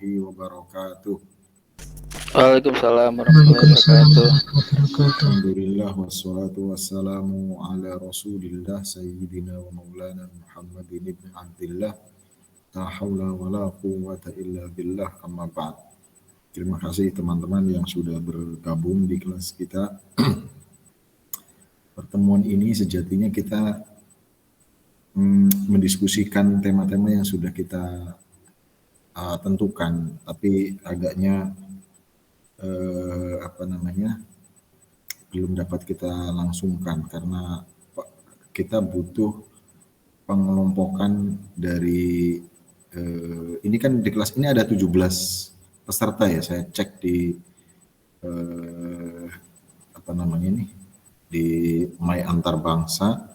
warahmatullahi wabarakatuh. Waalaikumsalam warahmatullahi wabarakatuh. Alhamdulillah wassalatu wassalamu ala rasulillah sayyidina wa maulana Muhammadin ibn Abdillah. La hawla wa la quwwata illa billah, amma ba'd. Terima kasih teman-teman yang sudah bergabung di kelas kita. Pertemuan ini sejatinya kita mendiskusikan tema-tema yang sudah kita tentukan, tapi agaknya belum dapat kita langsungkan karena kita butuh pengelompokan dari ini kan di kelas ini ada 17 peserta ya, saya cek di di My Antarbangsa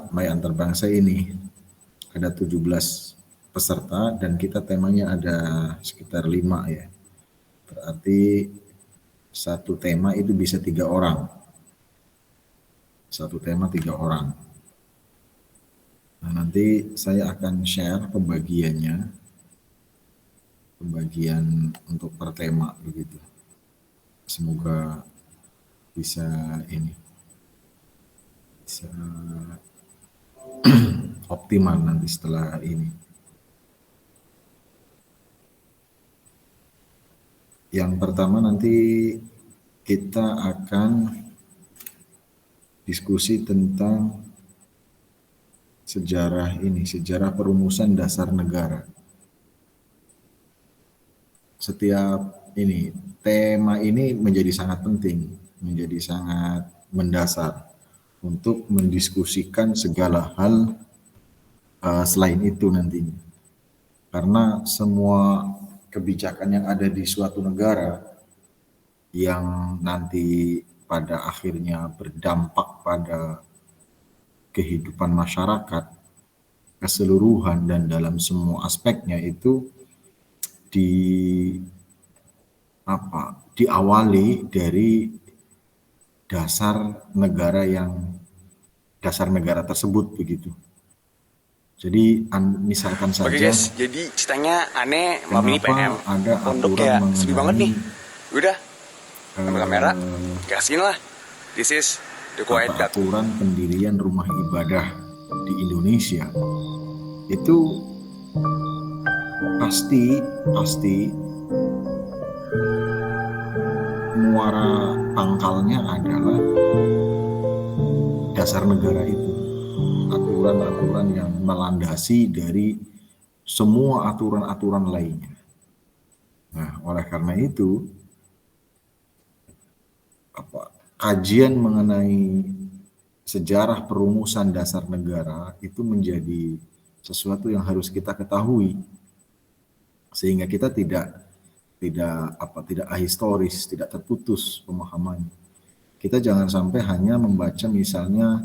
My Antarbangsa ini ada 17 peserta dan kita temanya ada sekitar 5 ya. Berarti satu tema itu bisa 3 orang. Satu tema 3 orang. Nah, nanti saya akan share pembagian untuk per tema begitu. Semoga bisa optimal nanti setelah ini. Yang pertama nanti kita akan diskusi tentang sejarah perumusan dasar negara. Setiap tema ini menjadi sangat penting, menjadi sangat mendasar untuk mendiskusikan segala hal selain itu nantinya. Karena semua kebijakan yang ada di suatu negara yang nanti pada akhirnya berdampak pada kehidupan masyarakat keseluruhan dan dalam semua aspeknya itu diawali dari dasar negara tersebut begitu. Jadi misalkan saja. Oke guys, jadi ceritanya aneh malam ini pengen ada pondok aturan ya mengenai sepi banget nih. Udah, ambil kamera, gasin lah. This is the quiet cat. Aturan pendirian rumah ibadah di Indonesia itu pasti muara pangkalnya adalah dasar negara itu, aturan-aturan yang melandasi dari semua aturan-aturan lainnya. Nah, oleh karena itu kajian mengenai sejarah perumusan dasar negara itu menjadi sesuatu yang harus kita ketahui sehingga kita tidak ahistoris, tidak terputus pemahamannya. Kita jangan sampai hanya membaca misalnya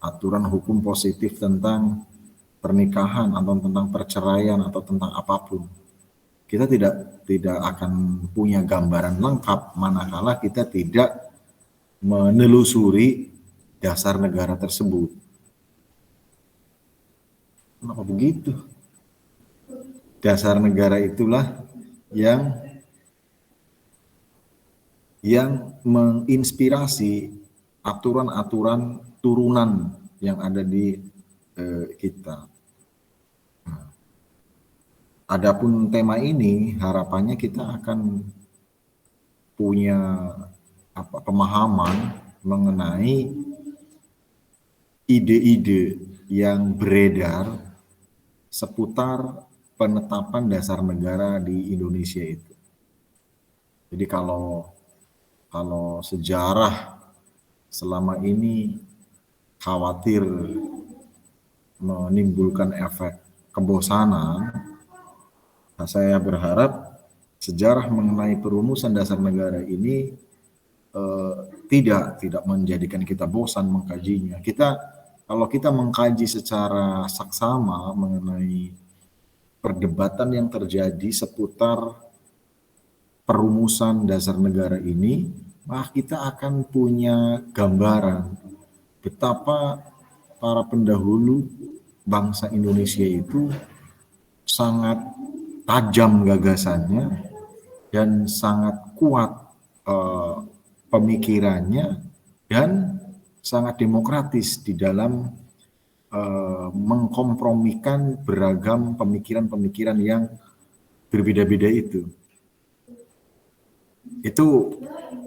aturan hukum positif tentang pernikahan atau tentang perceraian atau tentang apapun. Kita tidak akan punya gambaran lengkap manakala kita tidak menelusuri dasar negara tersebut. Kenapa begitu? Dasar negara itulah yang menginspirasi aturan-aturan turunan yang ada di kita. Adapun tema ini harapannya kita akan punya pemahaman mengenai ide-ide yang beredar seputar penetapan dasar negara di Indonesia itu. Jadi kalau sejarah selama ini khawatir menimbulkan efek kebosanan, saya berharap sejarah mengenai perumusan dasar negara ini tidak menjadikan kita bosan mengkajinya. Kalau kita mengkaji secara saksama mengenai perdebatan yang terjadi seputar perumusan dasar negara ini, maka kita akan punya gambaran betapa para pendahulu bangsa Indonesia itu sangat tajam gagasannya dan sangat kuat pemikirannya dan sangat demokratis di dalam mengkompromikan beragam pemikiran-pemikiran yang berbeda-beda itu. Itu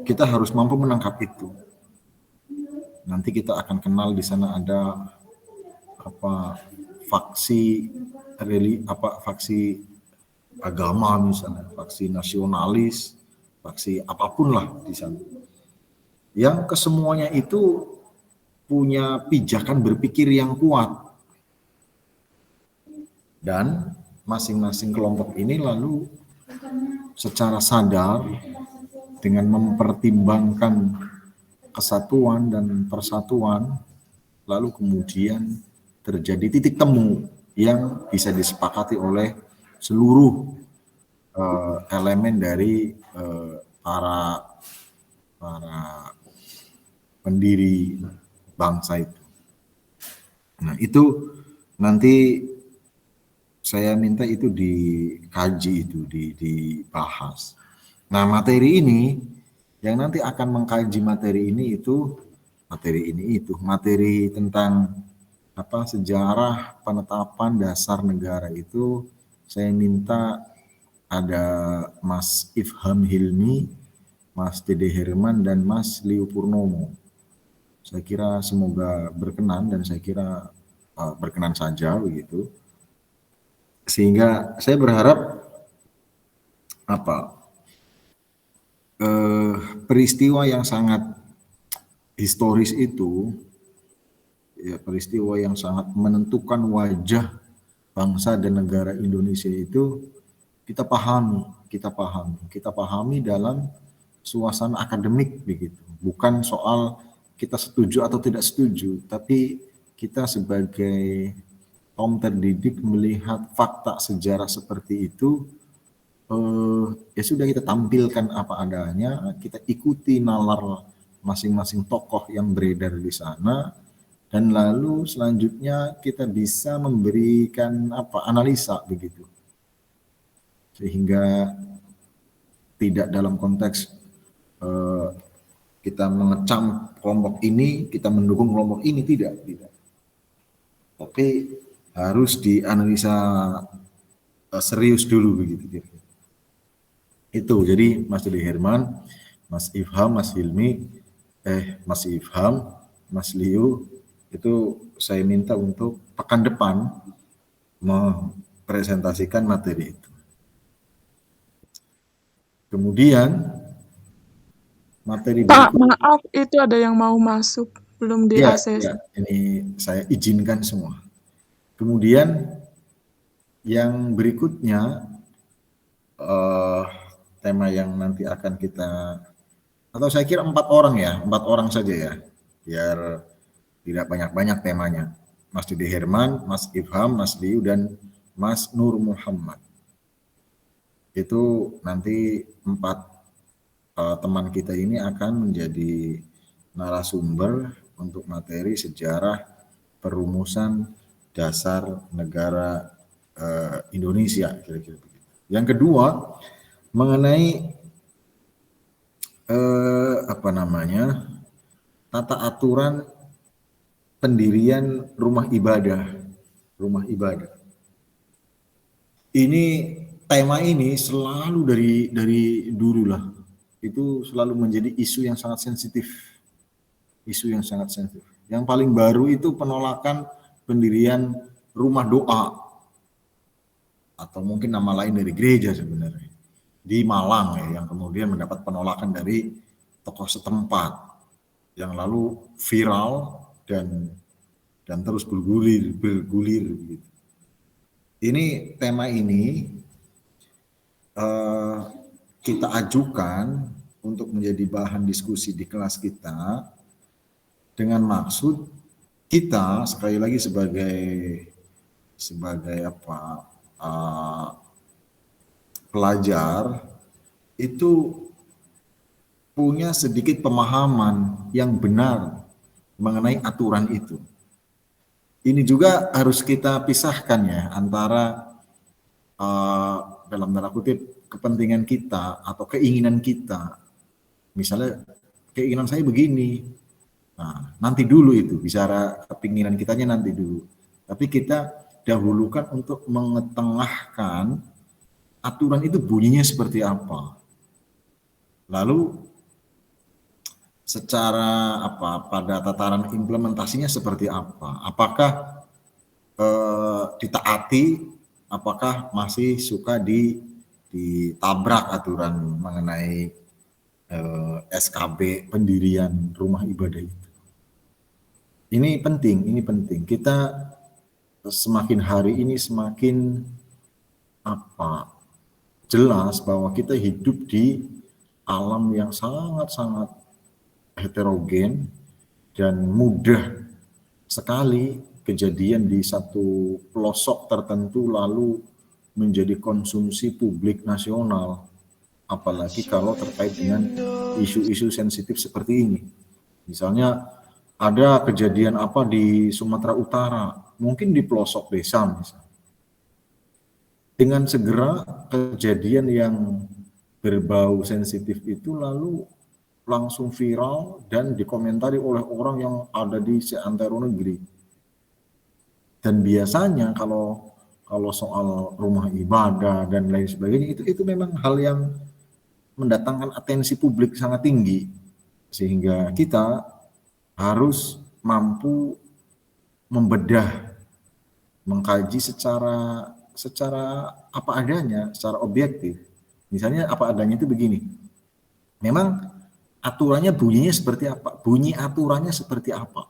kita harus mampu menangkap itu. Nanti kita akan kenal di sana ada faksi agama misalnya, faksi nasionalis, faksi apapun lah di sana. Yang kesemuanya itu punya pijakan berpikir yang kuat. Dan masing-masing kelompok ini lalu secara sadar dengan mempertimbangkan kesatuan dan persatuan, lalu kemudian terjadi titik temu yang bisa disepakati oleh seluruh elemen dari para pendiri bangsa itu. Nah, itu nanti saya minta itu dikaji, itu dibahas. Nah, materi ini yang nanti akan mengkaji materi tentang sejarah penetapan dasar negara itu, saya minta ada Mas Ifham Hilmi, Mas Dede Herman, dan Mas Liu Purnomo. Saya kira semoga berkenan dan saya kira berkenan saja begitu. Sehingga saya berharap peristiwa yang sangat historis itu, ya, peristiwa yang sangat menentukan wajah bangsa dan negara Indonesia itu kita pahami dalam suasana akademik begitu. Bukan soal kita setuju atau tidak setuju, tapi kita sebagai kaum terdidik melihat fakta sejarah seperti itu, ya sudah kita tampilkan apa adanya, kita ikuti nalar masing-masing tokoh yang beredar di sana, dan lalu selanjutnya kita bisa memberikan analisa begitu, sehingga tidak dalam konteks kita mengecam kelompok ini, kita mendukung kelompok ini, tidak. Tapi harus dianalisa serius dulu begitu. Itu jadi Mas Dede Herman, Mas Ifham, Mas Hilmi, Mas Ifham, Mas Liu, itu saya minta untuk pekan depan mempresentasikan materi itu. Kemudian materi Pak, maaf, itu ada yang mau masuk, belum di ACC. Ya, ini saya izinkan semua. Kemudian yang berikutnya, tema yang nanti akan kita, atau saya kira 4 orang saja ya, biar tidak banyak-banyak temanya. Mas Dede Herman, Mas Ifham, Mas Liu, dan Mas Nur Muhammad. Itu nanti 4 teman kita ini akan menjadi narasumber untuk materi sejarah perumusan dasar negara Indonesia, kira-kira begitu. Yang kedua, mengenai tata aturan pendirian rumah ibadah. Ini tema ini selalu dari dulu lah, itu selalu menjadi isu yang sangat sensitif. Yang paling baru itu penolakan pendirian rumah doa, atau mungkin nama lain dari gereja sebenarnya, di Malang ya, yang kemudian mendapat penolakan dari tokoh setempat, yang lalu viral dan terus bergulir gitu. Ini tema ini kita ajukan untuk menjadi bahan diskusi di kelas kita, dengan maksud kita sekali lagi sebagai pelajar itu punya sedikit pemahaman yang benar mengenai aturan itu. ini juga harus kita pisahkan ya antara dalam tanda kutip kepentingan kita atau keinginan kita. Misalnya keinginan saya begini, nah nanti dulu itu bicara keinginan kitanya nanti dulu. Tapi kita dahulukan untuk mengetengahkan aturan itu bunyinya seperti apa. Lalu secara pada tataran implementasinya seperti apa? Apakah ditaati? Apakah masih suka ditabrak aturan mengenai SKB pendirian rumah ibadah itu? Ini penting. Kita semakin hari ini semakin jelas bahwa kita hidup di alam yang sangat-sangat heterogen dan mudah sekali kejadian di satu pelosok tertentu lalu menjadi konsumsi publik nasional, apalagi kalau terkait dengan isu-isu sensitif seperti ini. Misalnya ada kejadian apa di Sumatera Utara, mungkin di pelosok desa misalnya. Dengan segera kejadian yang berbau sensitif itu lalu langsung viral dan dikomentari oleh orang yang ada di seantero negeri. Dan biasanya kalau soal rumah ibadah dan lain sebagainya itu memang hal yang mendatangkan atensi publik sangat tinggi, sehingga kita harus mampu membedah, mengkaji secara apa adanya, secara objektif. Misalnya apa adanya itu begini, memang aturannya bunyinya seperti apa, bunyi aturannya seperti apa,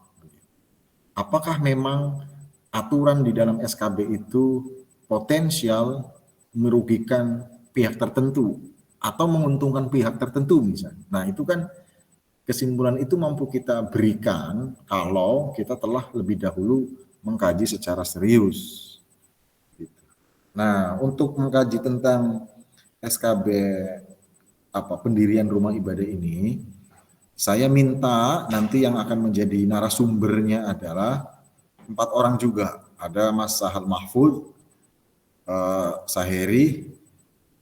apakah memang aturan di dalam SKB itu potensial merugikan pihak tertentu atau menguntungkan pihak tertentu misalnya. Nah itu kan kesimpulan itu mampu kita berikan kalau kita telah lebih dahulu mengkaji secara serius. Nah untuk mengkaji tentang SKB pendirian rumah ibadah ini, saya minta nanti yang akan menjadi narasumbernya adalah 4 orang juga. Ada Mas Sahal Mahfud, Saheri,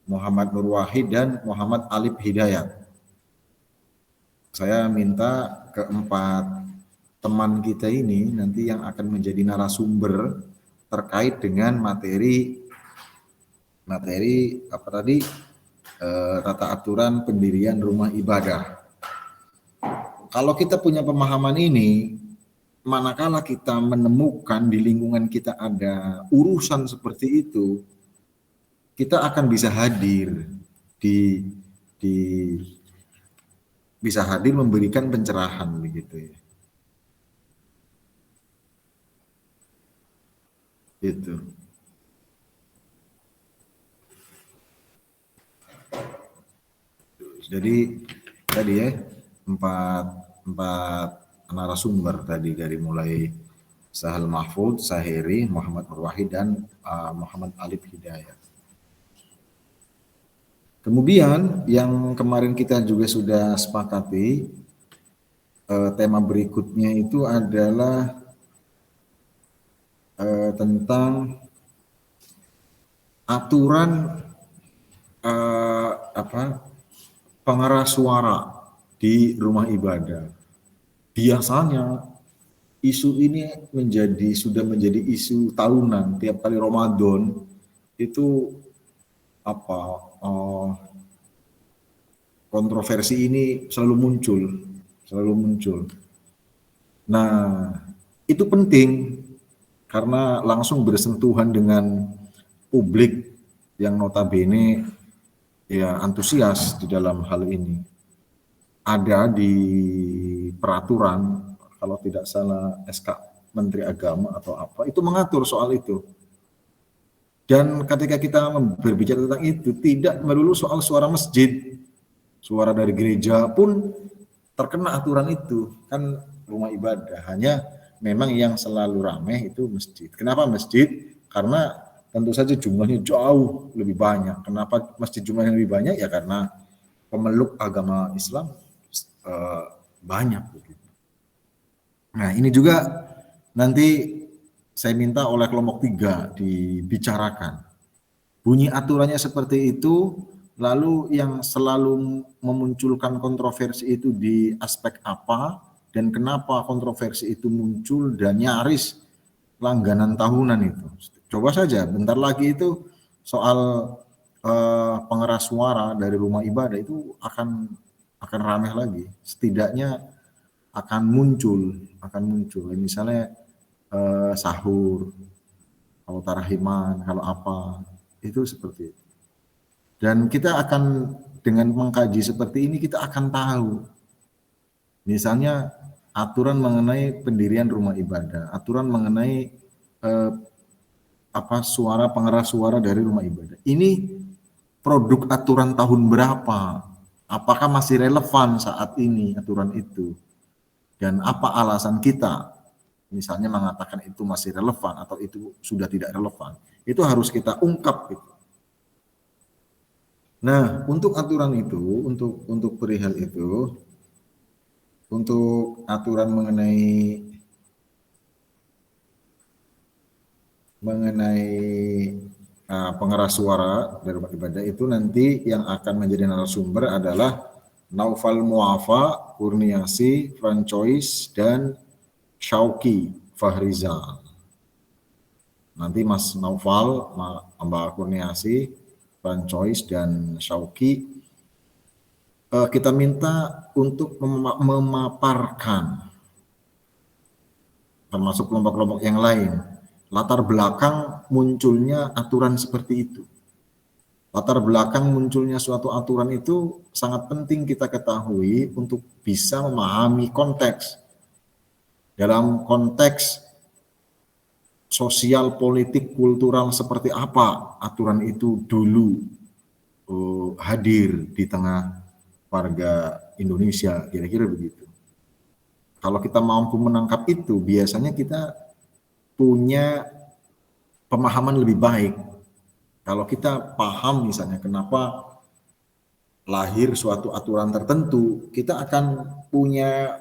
Muhammad Nur Wahid, dan Muhammad Alif Hidayat. Saya minta keempat teman kita ini nanti yang akan menjadi narasumber terkait dengan materi tata aturan pendirian rumah ibadah. Kalau kita punya pemahaman ini, manakala kita menemukan di lingkungan kita ada urusan seperti itu, kita akan bisa hadir bisa hadir memberikan pencerahan begitu ya. Itu. Jadi tadi ya empat narasumber tadi, dari mulai Sahal Mahfud, Saheri, Muhammad Nur Wahid, dan Muhammad Alif Hidayat. Kemudian yang kemarin kita juga sudah sepakati, tema berikutnya itu adalah tentang aturan pengeras suara di rumah ibadah. Biasanya isu ini sudah menjadi isu tahunan. Tiap kali Ramadan itu kontroversi ini selalu muncul. Nah, itu penting karena langsung bersentuhan dengan publik yang notabene ya antusias di dalam hal ini. Ada di peraturan, kalau tidak salah SK Menteri Agama atau apa, itu mengatur soal itu. Dan ketika kita berbicara tentang itu, tidak melulu soal suara masjid, suara dari gereja pun terkena aturan itu, kan rumah ibadah. Hanya memang yang selalu ramai itu masjid. Kenapa masjid? Karena tentu saja jumlahnya jauh lebih banyak. Kenapa masjid jumlahnya lebih banyak? Ya karena pemeluk agama Islam banyak. Nah ini juga nanti saya minta oleh kelompok 3 dibicarakan. Bunyi aturannya seperti itu, lalu yang selalu memunculkan kontroversi itu di aspek apa, dan kenapa kontroversi itu muncul dan nyaris langganan tahunan itu. Coba saja, bentar lagi itu soal pengeras suara dari rumah ibadah itu akan ramai lagi. Setidaknya akan muncul. Misalnya sahur, kalau tarahiman, kalau apa, itu seperti itu. Dan kita akan dengan mengkaji seperti ini kita akan tahu. Misalnya aturan mengenai pendirian rumah ibadah, aturan mengenai suara pengeras suara dari rumah ibadah. Ini produk aturan tahun berapa? Apakah masih relevan saat ini aturan itu? Dan apa alasan kita misalnya mengatakan itu masih relevan atau itu sudah tidak relevan? Itu harus kita ungkap gitu. Nah, untuk aturan itu, untuk perihal itu, untuk aturan mengenai pengeras suara dari rumah ibadah itu nanti yang akan menjadi narasumber adalah Naufal Muafa, Kurniasi, Francois, dan Syauki Fahrizal. Nanti Mas Naufal, Mbak Kurniasi, Francois, dan Syauki kita minta untuk memaparkan, termasuk kelompok-kelompok yang lain, latar belakang munculnya aturan seperti itu. Latar belakang munculnya suatu aturan itu sangat penting kita ketahui untuk bisa memahami konteks. Dalam konteks sosial, politik, kultural seperti apa aturan itu dulu hadir di tengah warga Indonesia, kira-kira begitu. Kalau kita mampu menangkap itu, biasanya kita punya pemahaman lebih baik. Kalau kita paham misalnya kenapa lahir suatu aturan tertentu, kita akan punya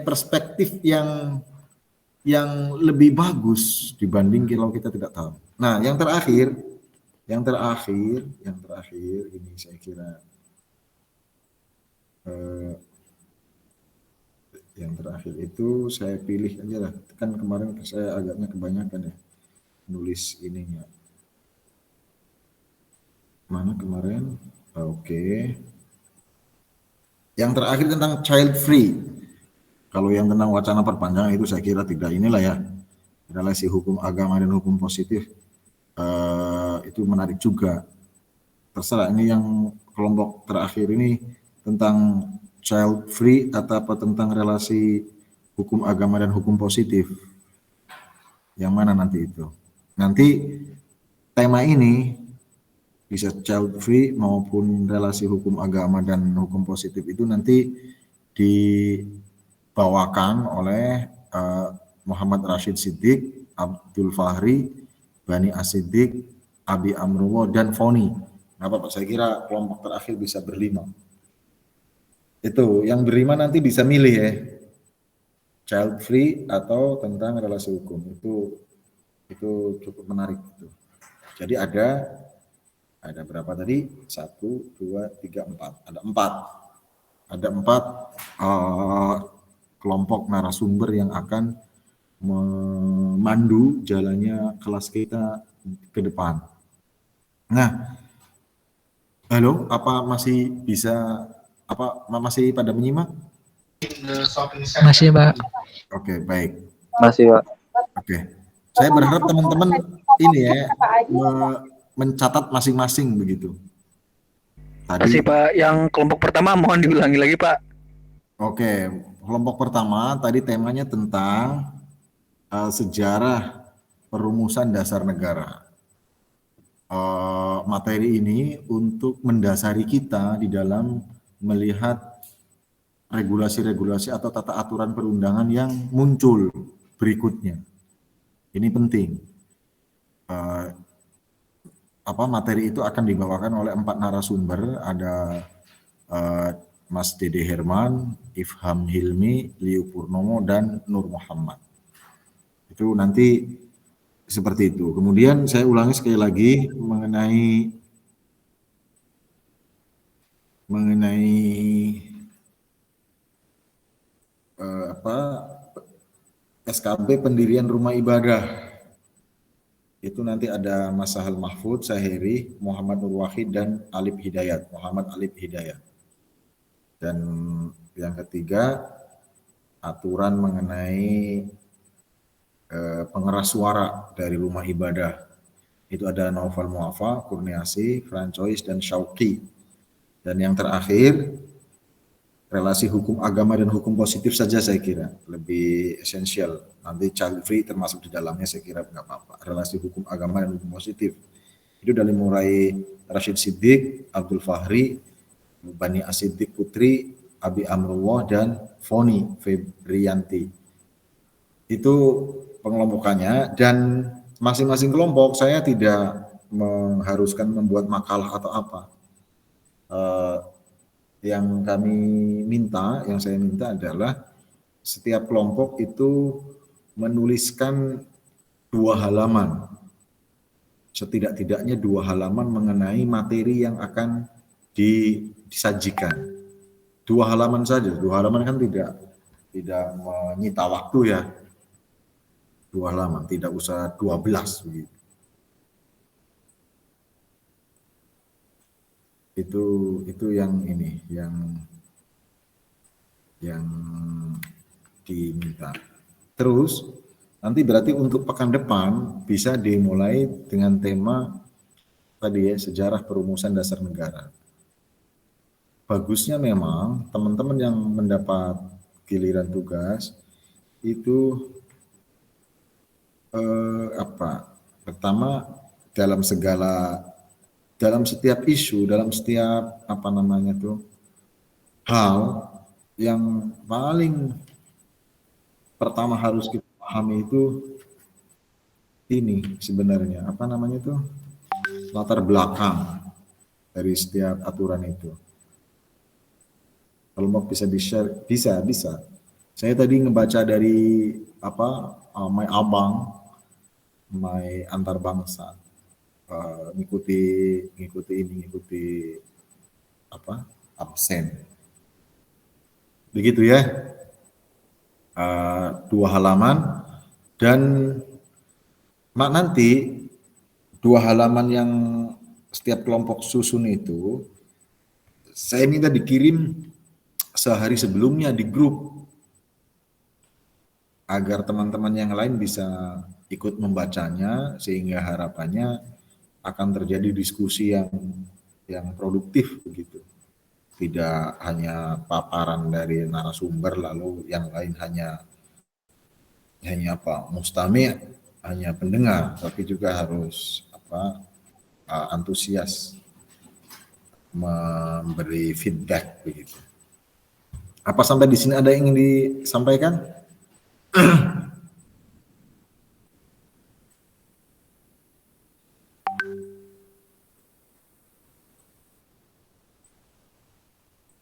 perspektif yang lebih bagus dibanding kalau kita tidak tahu. Nah, yang terakhir ini saya kira yang terakhir itu saya pilih aja lah. Kan kemarin saya agaknya kebanyakan ya nulis ininya. Mana kemarin? Oke. Yang terakhir tentang child free. Kalau yang tentang wacana perpanjangan itu saya kira tidak inilah ya. Relasi hukum agama dan hukum positif itu menarik juga. Terserah ini yang kelompok terakhir ini tentang child free atau apa tentang relasi hukum agama dan hukum positif. Yang mana nanti itu? Nanti tema ini bisa child free maupun relasi hukum agama dan hukum positif itu nanti dibawakan oleh Muhammad Rashid Siddiq, Abdul Fahri, Bani As-Siddiq, Abi Amruwo, dan Foni. Nah, Pak, saya kira kelompok terakhir bisa berlima. Itu yang berlima nanti bisa milih ya, child free atau tentang relasi hukum. Itu cukup menarik itu. Jadi ada berapa tadi? 1, 2, 3, 4. Ada empat kelompok narasumber yang akan memandu jalannya kelas kita ke depan. Nah, halo, apa masih bisa masih pada menyimak? Masih, Pak. Oke, baik. Masih, Pak. Oke. Saya berharap teman-teman ini ya mencatat masing-masing begitu. Masih, Pak. Yang kelompok pertama mohon diulangi lagi, Pak. Oke, kelompok pertama tadi temanya tentang sejarah perumusan dasar negara. Materi ini untuk mendasari kita di dalam melihat regulasi-regulasi atau tata aturan perundangan yang muncul berikutnya. Ini penting. Materi itu akan dibawakan oleh 4 narasumber, ada Mas Dede Herman, Ifham Hilmi, Liu Purnomo, dan Nur Muhammad. Itu nanti seperti itu. Kemudian saya ulangi sekali lagi mengenai apa SKB pendirian rumah ibadah. Itu nanti ada Mas Sahal Mahfud, Sahiri, Muhammad Nur Wahid, dan Alif Hidayat, Muhammad Alif Hidayat. Dan yang ketiga, aturan mengenai pengeras suara dari rumah ibadah. Itu ada Naufal Muafa, Kurniasi, Francois, dan Syauqi. Dan yang terakhir, relasi hukum agama dan hukum positif saja saya kira lebih esensial. Nanti child free termasuk di dalamnya saya kira nggak apa-apa. Relasi hukum agama dan hukum positif itu dari mulai Rashid Siddiq, Abdul Fahri, Bani Asiddiq Putri, Abi Amrullah, dan Foni Febrianti. Itu pengelompokannya, dan masing-masing kelompok saya tidak mengharuskan membuat makalah atau apa. Yang kami minta, yang saya minta adalah setiap kelompok itu menuliskan 2 halaman, setidak-tidaknya 2 halaman mengenai materi yang akan disajikan. 2 halaman saja, 2 halaman kan tidak menyita waktu ya. 2 halaman, tidak usah 12 begitu. Itu yang ini, yang diminta. Terus nanti berarti untuk pekan depan bisa dimulai dengan tema tadi ya, sejarah perumusan dasar negara. Bagusnya memang teman-teman yang mendapat giliran tugas itu pertama dalam setiap isu, dalam setiap hal yang paling pertama harus kita pahami itu ini sebenarnya latar belakang dari setiap aturan itu. Kalau mau bisa di-share, bisa. Saya tadi ngebaca dari My Abang, My Antar Bangsa. Ngikuti absen. Begitu ya. 2 halaman, dan nanti 2 halaman yang setiap kelompok susun itu saya minta dikirim sehari sebelumnya di grup agar teman-teman yang lain bisa ikut membacanya, sehingga harapannya akan terjadi diskusi yang produktif begitu. Tidak hanya paparan dari narasumber lalu yang lain hanya mustami', hanya pendengar, tapi juga harus antusias memberi feedback begitu. Apa sampai di sini ada yang ingin disampaikan?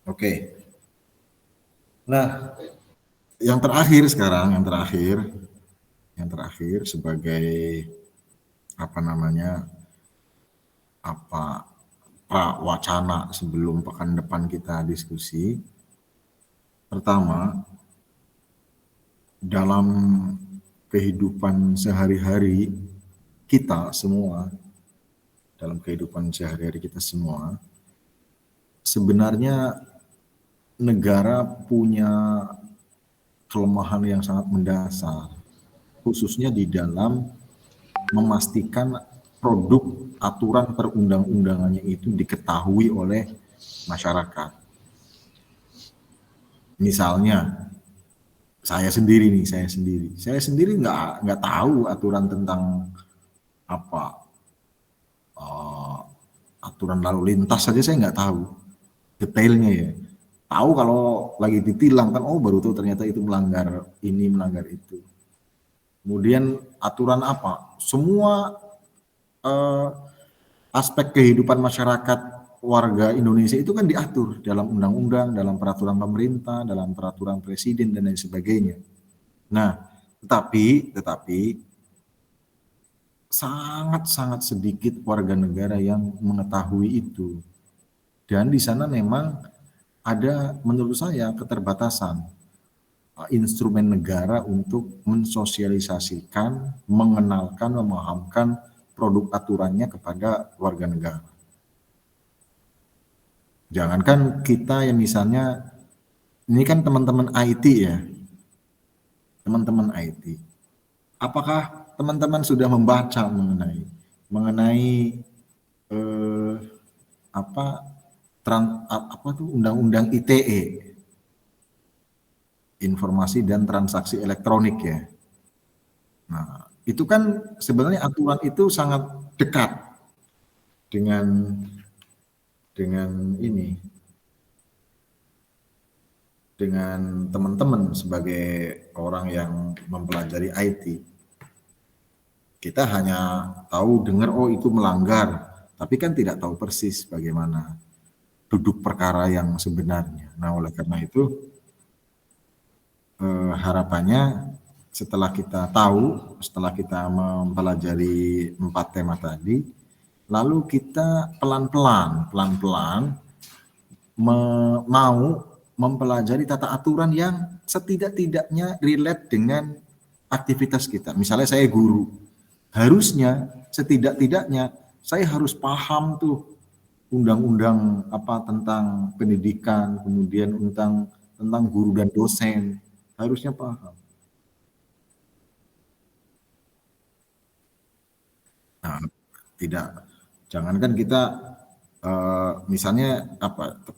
Oke. Nah, yang terakhir sebagai wacana sebelum pekan depan kita diskusi. Pertama, dalam kehidupan sehari-hari kita semua, sebenarnya negara punya kelemahan yang sangat mendasar, khususnya di dalam memastikan produk aturan perundang-undangannya itu diketahui oleh masyarakat. Misalnya, saya sendiri nggak tahu aturan tentang aturan lalu lintas saja saya nggak tahu detailnya ya. Tahu kalau lagi ditilang kan, baru tahu ternyata itu melanggar ini, melanggar itu. Kemudian aturan semua aspek kehidupan masyarakat warga Indonesia itu kan diatur dalam undang-undang, dalam peraturan pemerintah, dalam peraturan presiden dan lain sebagainya. Nah, Tetapi sangat-sangat sedikit warga negara yang mengetahui itu. Dan di sana memang ada menurut saya keterbatasan instrumen negara untuk mensosialisasikan, mengenalkan, memahamkan produk aturannya kepada warga negara. Jangankan kita yang misalnya, ini kan teman-teman IT ya, teman-teman IT. Apakah teman-teman sudah membaca mengenai apa tuh undang-undang ITE, informasi dan transaksi elektronik ya. Nah, itu kan sebenarnya aturan itu sangat dekat dengan ini, dengan teman-teman sebagai orang yang mempelajari IT. Kita hanya tahu dengar oh itu melanggar, tapi kan tidak tahu persis bagaimana duduk perkara yang sebenarnya. Nah, oleh karena itu harapannya setelah kita tahu, setelah kita mempelajari 4 tema tadi, lalu kita pelan-pelan mau mempelajari tata aturan yang setidak-tidaknya relate dengan aktivitas kita. Misalnya saya guru, harusnya setidak-tidaknya saya harus paham tuh undang-undang apa tentang pendidikan, kemudian tentang guru dan dosen, harusnya paham. Nah, jangankan kita misalnya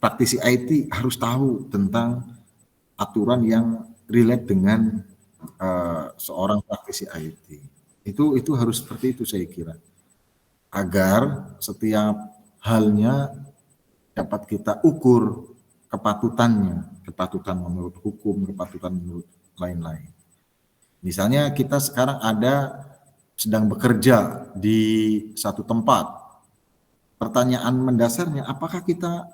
praktisi IT harus tahu tentang aturan yang relate dengan seorang praktisi IT. Itu harus seperti itu saya kira. Agar setiap halnya dapat kita ukur kepatutannya, kepatutan menurut hukum, kepatutan menurut lain-lain. Misalnya kita sekarang sedang bekerja di satu tempat. Pertanyaan mendasarnya, apakah kita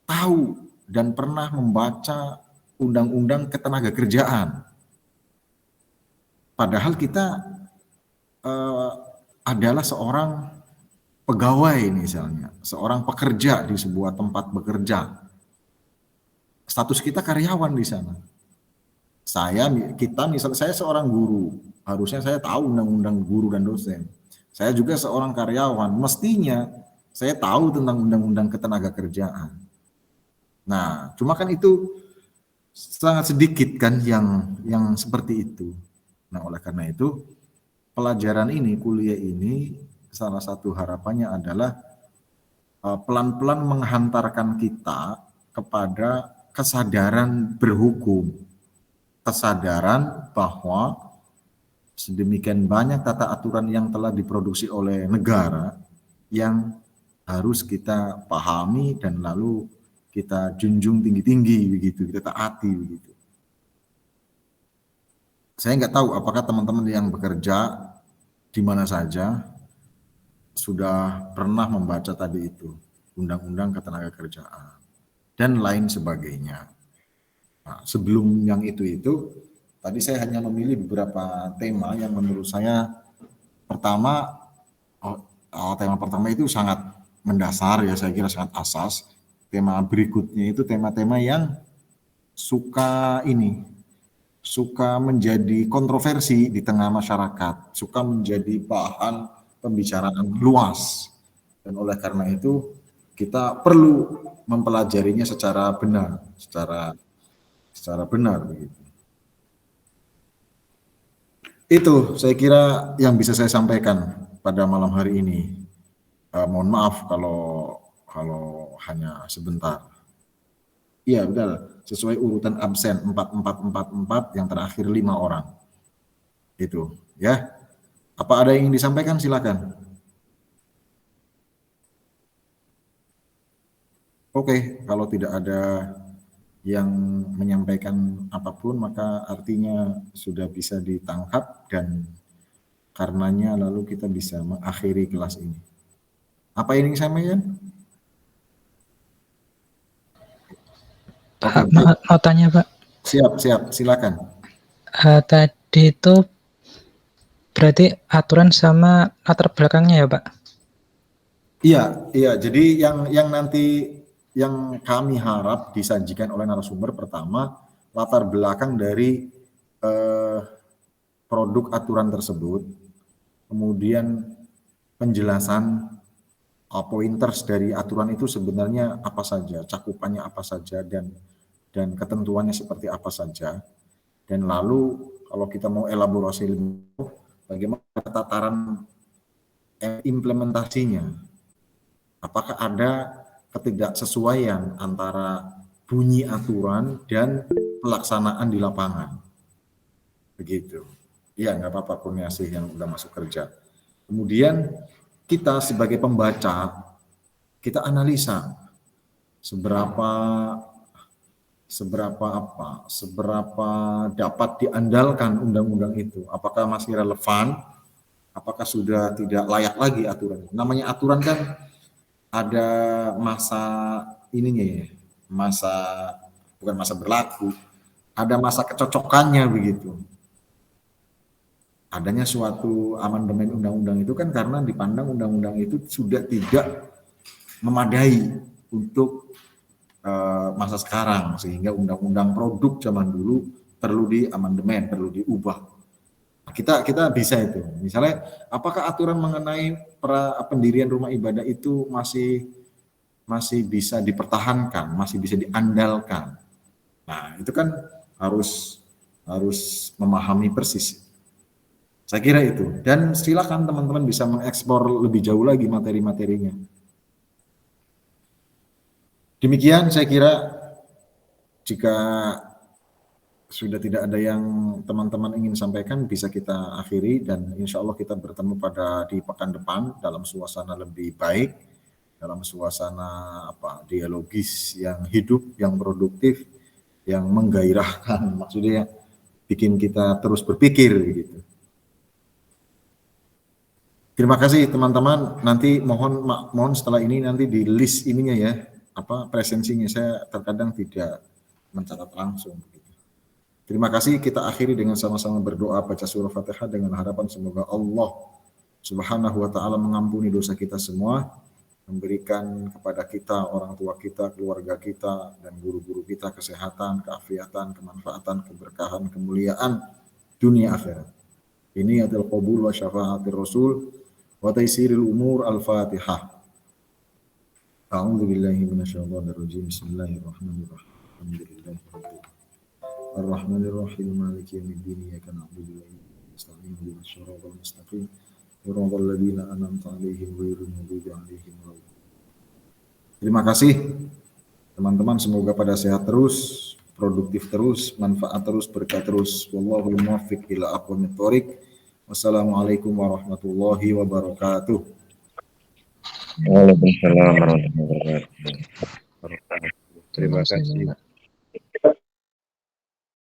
tahu dan pernah membaca undang-undang ketenagakerjaan? Padahal kita adalah seorang pegawai misalnya, seorang pekerja di sebuah tempat bekerja. Status kita karyawan di sana. Misalnya saya seorang guru, harusnya saya tahu undang-undang guru dan dosen. Saya juga seorang karyawan, mestinya saya tahu tentang undang-undang ketenagakerjaan. Nah, cuma kan itu sangat sedikit kan yang seperti itu. Nah, oleh karena itu pelajaran ini, kuliah ini salah satu harapannya adalah pelan-pelan menghantarkan kita kepada kesadaran berhukum, kesadaran bahwa sedemikian banyak tata aturan yang telah diproduksi oleh negara yang harus kita pahami dan lalu kita junjung tinggi-tinggi begitu, kita taati begitu. Saya nggak tahu apakah teman-teman yang bekerja di mana saja sudah pernah membaca tadi itu, Undang-Undang Ketenagakerjaan dan lain sebagainya. Nah, sebelum yang itu tadi saya hanya memilih beberapa tema yang menurut saya tema pertama itu sangat mendasar ya, saya kira sangat asas. Tema berikutnya itu tema-tema yang suka menjadi kontroversi di tengah masyarakat, suka menjadi bahan pembicaraan luas. Dan oleh karena itu kita perlu mempelajarinya secara benar begitu. Itu saya kira yang bisa saya sampaikan pada malam hari ini. Mohon maaf kalau hanya sebentar. Iya benar, sesuai urutan absen 4444 yang terakhir 5 orang. Itu ya. Apa ada yang ingin disampaikan, silakan. Oke, kalau tidak ada yang menyampaikan apapun maka artinya sudah bisa ditangkap dan karenanya lalu kita bisa mengakhiri kelas ini. Apa yang ingin saya sampaikan? Pak, mau tanya Pak. Siap, silakan. tadi itu berarti aturan sama latar belakangnya ya Pak? Iya. Jadi yang nanti yang kami harap disajikan oleh narasumber pertama latar belakang dari produk aturan tersebut, kemudian penjelasan pointers dari aturan itu sebenarnya apa saja, cakupannya apa saja, dan ketentuannya seperti apa saja. Dan lalu kalau kita mau elaborasi lebih jauh, bagaimana tataran implementasinya. Apakah ada ketidaksesuaian antara bunyi aturan dan pelaksanaan di lapangan. Begitu. Iya, nggak apa-apa Kurniasih yang udah masuk kerja. Kemudian kita sebagai pembaca, kita analisa seberapa dapat diandalkan undang-undang itu. Apakah masih relevan? Apakah sudah tidak layak lagi aturan? Namanya aturan kan ada masa ininya ya, bukan masa berlaku, ada masa kecocokannya begitu. Adanya suatu amandemen undang-undang itu kan karena dipandang undang-undang itu sudah tidak memadai untuk masa sekarang, sehingga undang-undang produk zaman dulu perlu diamandemen, perlu diubah. Kita bisa itu. Misalnya, apakah aturan mengenai pendirian rumah ibadah itu masih bisa dipertahankan, masih bisa diandalkan. Nah, itu kan harus memahami persis. Saya kira itu. Dan silakan teman-teman bisa mengeksplor lebih jauh lagi materi-materinya. Demikian saya kira, jika sudah tidak ada yang teman-teman ingin sampaikan, bisa kita akhiri, dan insya Allah kita bertemu di pekan depan dalam suasana lebih baik, dalam suasana dialogis yang hidup, yang produktif, yang menggairahkan, maksudnya bikin kita terus berpikir gitu. Terima kasih teman-teman. Nanti mohon setelah ini nanti di list ininya ya, presensinya. Saya terkadang tidak mencatat langsung. Terima kasih. Kita akhiri dengan sama-sama berdoa baca surah Fatihah dengan harapan semoga Allah Subhanahu wa taala mengampuni dosa kita semua, memberikan kepada kita, orang tua kita, keluarga kita, dan guru-guru kita kesehatan, keafiatan, kemanfaatan, keberkahan, kemuliaan dunia akhirat. Ini adalah qabul wa syafa'atir rasul wa taysiril umur. Al-Fatihah. A'udzu billahi minasyaitonir rajim. Bismillahirrahmanirrahim. Alhamdulillahirabbil Ar-Rahmanir-Rahim. Maliki yaumiddin. Iyyaka na'budu wa iyyaka nasta'in. Ihdinas siratal mustaqim. Siratal ladzina an'amta 'alaihim ghairil maghdubi 'alaihim waladdallin. Terima kasih teman-teman, semoga pada sehat terus, produktif terus, manfaat terus, berkah terus. Wallahul muwaffiq ila aqwamit thoriq. Wassalamualaikum warahmatullahi wabarakatuh. Waalaikumsalam warahmatullahi wabarakatuh. Terima kasih.